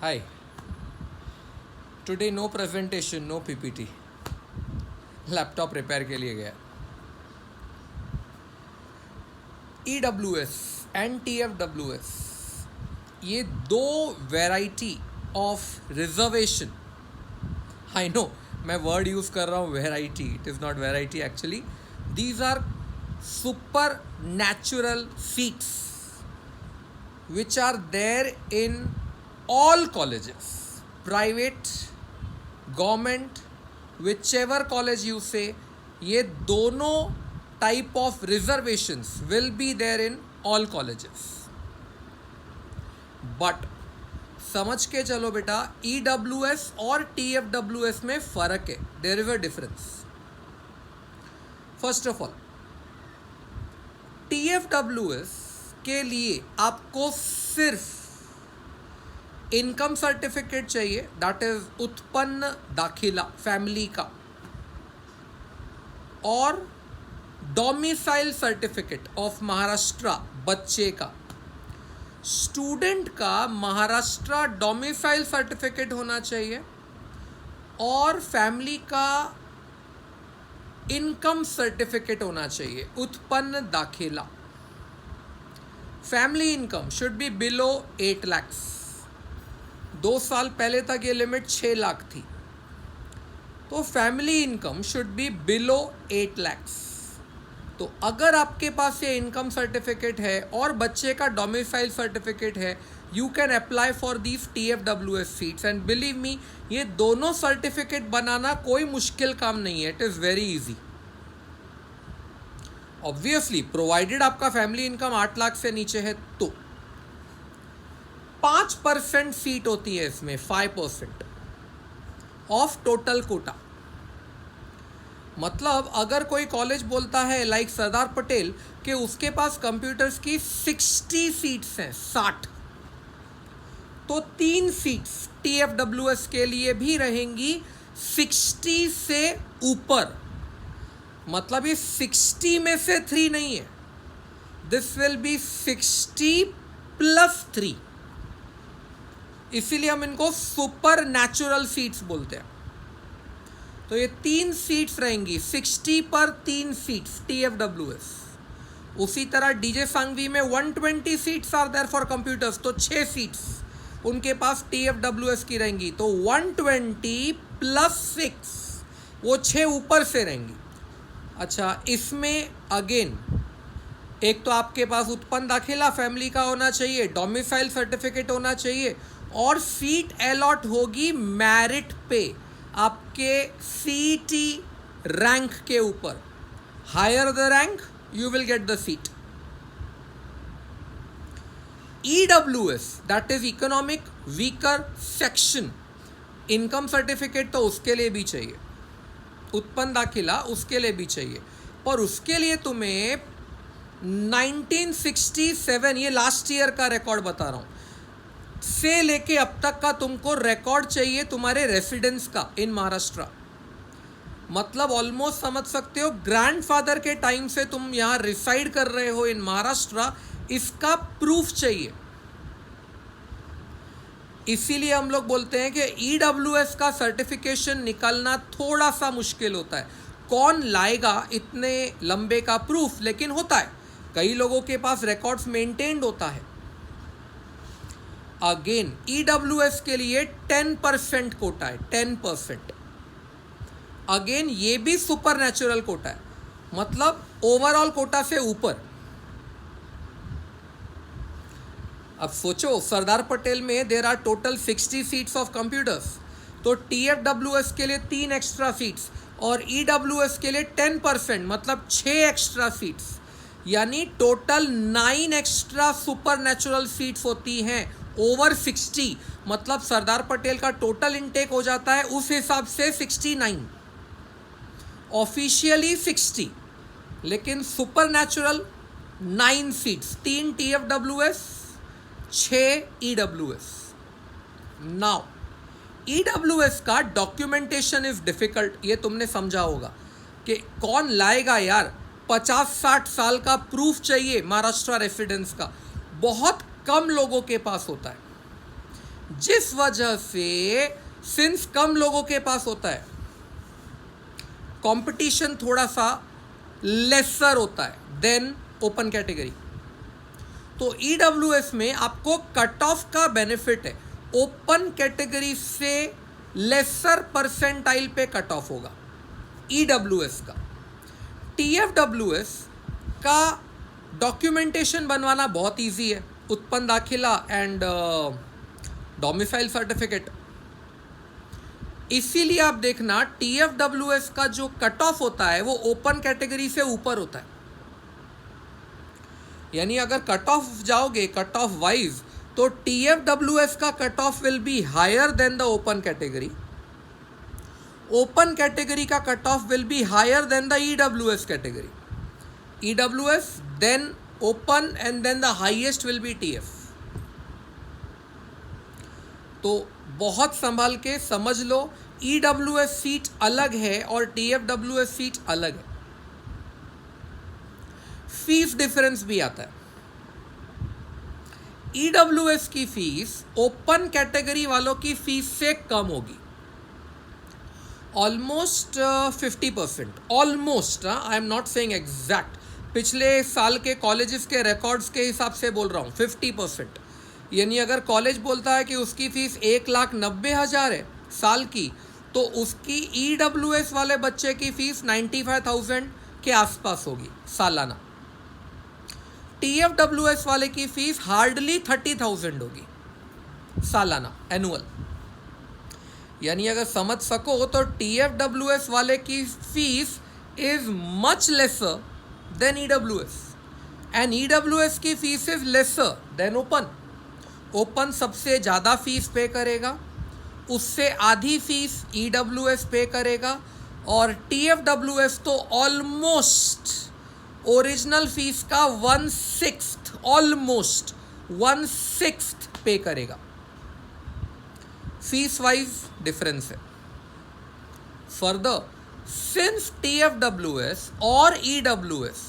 Hi. Today no presentation, no PPT. Laptop repair के लिए गया. EWS एंड TFWS ये दो variety of reservation. I know मैं वर्ड यूज कर रहा हूँ variety, it is not variety actually. These are super natural seats which are there in all colleges, private, government, whichever college you say, ये दोनों type of reservations will be there in all colleges. But समझ के चलो बेटा, EWS और TFWS में फ़र्क है. There is a difference. First of all, TFWS के लिए आपको सिर्फ इनकम सर्टिफिकेट चाहिए, दैट इज उत्पन्न दाखिला फैमिली का, और डोमिसाइल सर्टिफिकेट ऑफ महाराष्ट्र बच्चे का. स्टूडेंट का महाराष्ट्र डोमिसाइल सर्टिफिकेट होना चाहिए और फैमिली का इनकम सर्टिफिकेट होना चाहिए, उत्पन्न दाखिला. Family income should be below 8 lakhs. 2 साल पहले तक ये लिमिट 6 लाख थी, तो family income should be below 8 lakhs. तो अगर आपके पास ये इनकम सर्टिफिकेट है और बच्चे का डोमिसाइल सर्टिफिकेट है, you can apply for these TFWS seats. And believe me, ये दोनों सर्टिफिकेट बनाना कोई मुश्किल काम नहीं है. It is very easy. Obviously provided आपका फैमिली इनकम 8 लाख से नीचे है तो 5% सीट होती है इसमें, 5% ऑफ टोटल कोटा. मतलब अगर कोई कॉलेज बोलता है लाइक सरदार पटेल कि उसके पास कंप्यूटर्स की 60 सीट्स हैं, 60, तो 3 सीट्स TFWS के लिए भी रहेंगी 60 से ऊपर. मतलब ये 60 में से 3 नहीं है, दिस विल बी 60 + 3. इसीलिए हम इनको सुपर नेचुरल सीट्स बोलते हैं. तो ये 3 सीट्स रहेंगी, 60 पर 3 सीट्स TFWS. उसी तरह डीजे सांगवी में 120 seats are there for computers, तो 6 सीट्स उनके पास TFWS की रहेंगी. तो 120 + 6, वो 6 ऊपर से रहेंगी. अच्छा, इसमें अगेन एक तो आपके पास उत्पन्न दाखिला फैमिली का होना चाहिए, डोमिसाइल सर्टिफिकेट होना चाहिए, और सीट अलॉट होगी मेरिट पे, आपके CET रैंक के ऊपर. Higher the rank you will get the seat. EWS that is economic weaker section, income certificate तो उसके लिए भी चाहिए, उत्पन्न दाखिला उसके लिए भी चाहिए, पर उसके लिए तुम्हें 1967, ये लास्ट ईयर का रिकॉर्ड बता रहा हूँ, से लेके अब तक का तुमको रिकॉर्ड चाहिए तुम्हारे रेसिडेंस का इन महाराष्ट्र. मतलब ऑलमोस्ट समझ सकते हो, ग्रैंडफादर के टाइम से तुम यहाँ रिसाइड कर रहे हो इन महाराष्ट्र, इसका प्रूफ चाहिए. इसीलिए हम लोग बोलते हैं कि EWS का सर्टिफिकेशन निकालना थोड़ा सा मुश्किल होता है. कौन लाएगा इतने लंबे का प्रूफ, लेकिन होता है. कई लोगों के पास रिकॉर्ड्स मेंटेन्ड होता है. अगेन EWS के लिए 10% कोटा है, 10%. अगेन ये भी सुपर नेचुरल कोटा है, मतलब ओवरऑल कोटा से ऊपर. अब सोचो, सरदार पटेल में there are total 60 seats of computers, तो TFWS के लिए 3 एक्स्ट्रा सीट्स और EWS के लिए 10%, मतलब 6 एक्स्ट्रा सीट्स, यानी total 9 extra super natural seats होती हैं ओवर 60. मतलब सरदार पटेल का टोटल इनटेक हो जाता है उस हिसाब से 69, ऑफिशियली 60, लेकिन super natural 9 seats, 3 TFWS, 6 EWS. Now EWS का डॉक्यूमेंटेशन इज डिफिकल्ट, ये तुमने समझा होगा कि कौन लाएगा यार, 50-60 साल का प्रूफ चाहिए महाराष्ट्र रेसिडेंस का, बहुत कम लोगों के पास होता है. जिस वजह से सिंस कम लोगों के पास होता है, कंपटीशन थोड़ा सा लेसर होता है देन ओपन कैटेगरी। तो ईडब्ल्यूएस में आपको कट ऑफ का बेनिफिट है, ओपन कैटेगरी से लेसर परसेंटाइल पे कट ऑफ होगा ईडब्ल्यूएस का। टीएफडब्ल्यूएस का डॉक्यूमेंटेशन बनवाना बहुत इजी है, उत्पन्न दाखिला एंड डोमिसाइल सर्टिफिकेट। इसीलिए आप देखना टीएफडब्ल्यूएस का जो कट ऑफ होता है वो ओपन कैटेगरी से ऊपर होता है। यानी अगर कट ऑफ जाओगे कट ऑफ वाइज, तो टीएफडब्ल्यूएस का cut off will be higher than the open category, open category का cut off will be higher than the EWS category, EWS then open and then the highest will be TF. तो बहुत संभाल के समझ लो, EWS seat अलग है और TFWS seat अलग है। फीस डिफरेंस भी आता है। ईडब्ल्यूएस की फीस ओपन कैटेगरी वालों की फीस से कम होगी, almost 50%, almost, I am not saying exact, पिछले साल के कॉलेजेस के रिकॉर्ड्स के हिसाब से बोल रहा हूँ 50%। यानी अगर कॉलेज बोलता है कि उसकी फीस 1,90,000 है साल की, तो उसकी ईडब्ल्यूएस वाले बच्चे की फीस 95,000 के आसपास होगी सालाना। टीएफडब्ल्यूएस वाले की फीस हार्डली 30,000 होगी सालाना, एनुअल। यानी अगर समझ सको तो टीएफडब्ल्यूएस वाले की fees is much lesser than EWS, and EWS की fees is lesser than open. Open सबसे ज़्यादा फीस पे करेगा, उससे आधी फीस ईडब्ल्यूएस पे करेगा, और टीएफडब्ल्यूएस तो ऑलमोस्ट ओरिजिनल फीस का 1/6, ऑलमोस्ट 1/6 पे करेगा। फीस वाइज डिफरेंस है। फर्दर, सिंस टीएफडब्ल्यूएस और EWS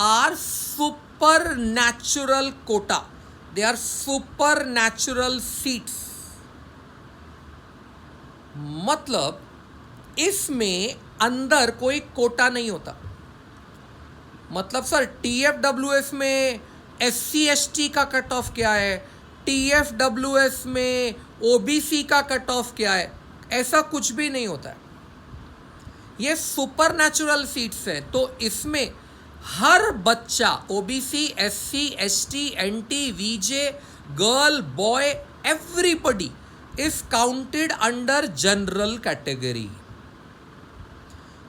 are super natural quota, they are supernatural seats, मतलब इसमें अंदर कोई कोटा नहीं होता। मतलब सर टीएफडब्ल्यूएस में एससी एसटी का कट ऑफ क्या है, टीएफडब्ल्यूएस में ओबीसी का कट ऑफ क्या है, ऐसा कुछ भी नहीं होता है। ये सुपरनैचुरल सीट्स है, तो इसमें हर बच्चा OBC, SC, ST, NT, VJ, girl, boy, everybody is counted under general category.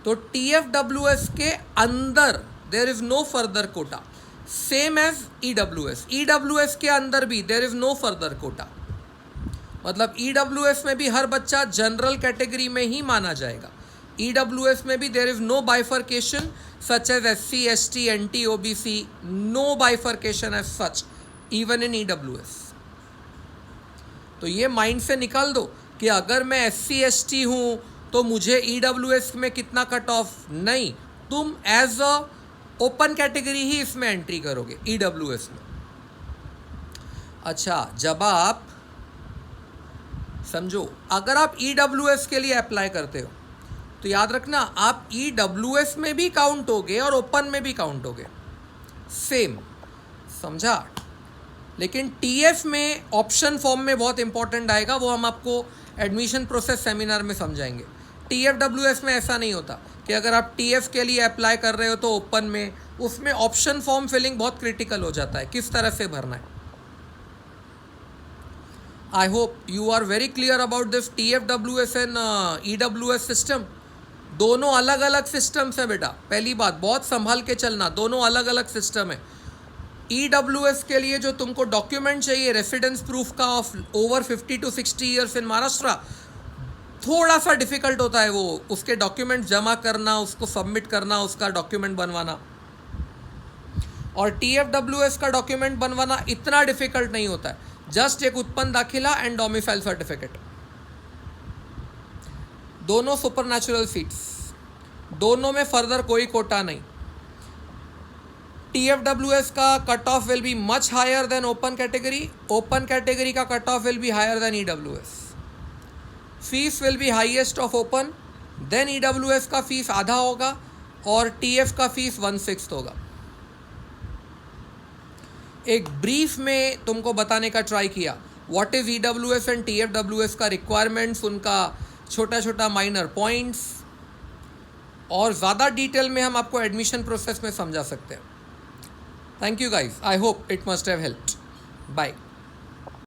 तो टीएफडब्ल्यूएस के अंदर there is no further quota, same as EWS. EWS के अंदर भी there is no further quota, मतलब ईडब्ल्यूएस में भी हर बच्चा जनरल कैटेगरी में ही माना जाएगा। ईडब्ल्यूएस में भी there is no bifurcation such as SC, ST, NT, OBC, no bifurcation as such, even in EWS. तो ये माइंड से निकाल दो कि अगर मैं SC, ST हूँ तो मुझे EWS में कितना कट ऑफ, नहीं, तुम एज अ ओपन कैटेगरी ही इसमें एंट्री करोगे EWS में। अच्छा, जब आप समझो, अगर आप EWS के लिए अप्लाई करते हो तो याद रखना आप ईडब्ल्यूएस में भी काउंट होगे और ओपन में भी काउंट होगे, सेम, समझा। लेकिन टीएफ में ऑप्शन फॉर्म में बहुत इंपॉर्टेंट आएगा, वो हम आपको एडमिशन प्रोसेस सेमिनार में समझाएंगे। टीएफडब्ल्यूएस में ऐसा नहीं होता कि अगर आप टीएफ के लिए अप्लाई कर रहे हो तो ओपन में, उसमें ऑप्शन फॉर्म फिलिंग बहुत क्रिटिकल हो जाता है, किस तरह से भरना है। I hope you are very clear about this TFWS and EWS system. दोनों अलग अलग सिस्टम्स है बेटा, पहली बात बहुत संभाल के चलना, दोनों अलग अलग सिस्टम है। ईडब्ल्यूएस के लिए जो तुमको डॉक्यूमेंट चाहिए रेसिडेंस प्रूफ का of over 50 to 60 years in Maharashtra, थोड़ा सा डिफिकल्ट होता है वो, उसके डॉक्यूमेंट जमा करना, उसको सबमिट करना, उसका डॉक्यूमेंट बनवाना। और टीएफडब्ल्यूएस का डॉक्यूमेंट बनवाना इतना डिफिकल्ट नहीं होता है, जस्ट एक उत्पन्न दाखिला एंड डोमिसाइल सर्टिफिकेट। दोनों सुपरनैचुरल सीट्स, दोनों में फर्दर कोई कोटा नहीं। TFWS का cut off will be much higher than open category. Open category का cut off will be higher than EWS. Fees will be highest of open, then EWS का fees आधा होगा और TF का fees 1/6 होगा. एक ब्रीफ में तुमको बताने का ट्राई किया what is EWS and TFWS का रिक्वायरमेंट्स, उनका छोटा छोटा माइनर पॉइंट्स, और ज़्यादा डिटेल में हम आपको एडमिशन प्रोसेस में समझा सकते हैं. Thank you guys, I hope it must have helped. Bye.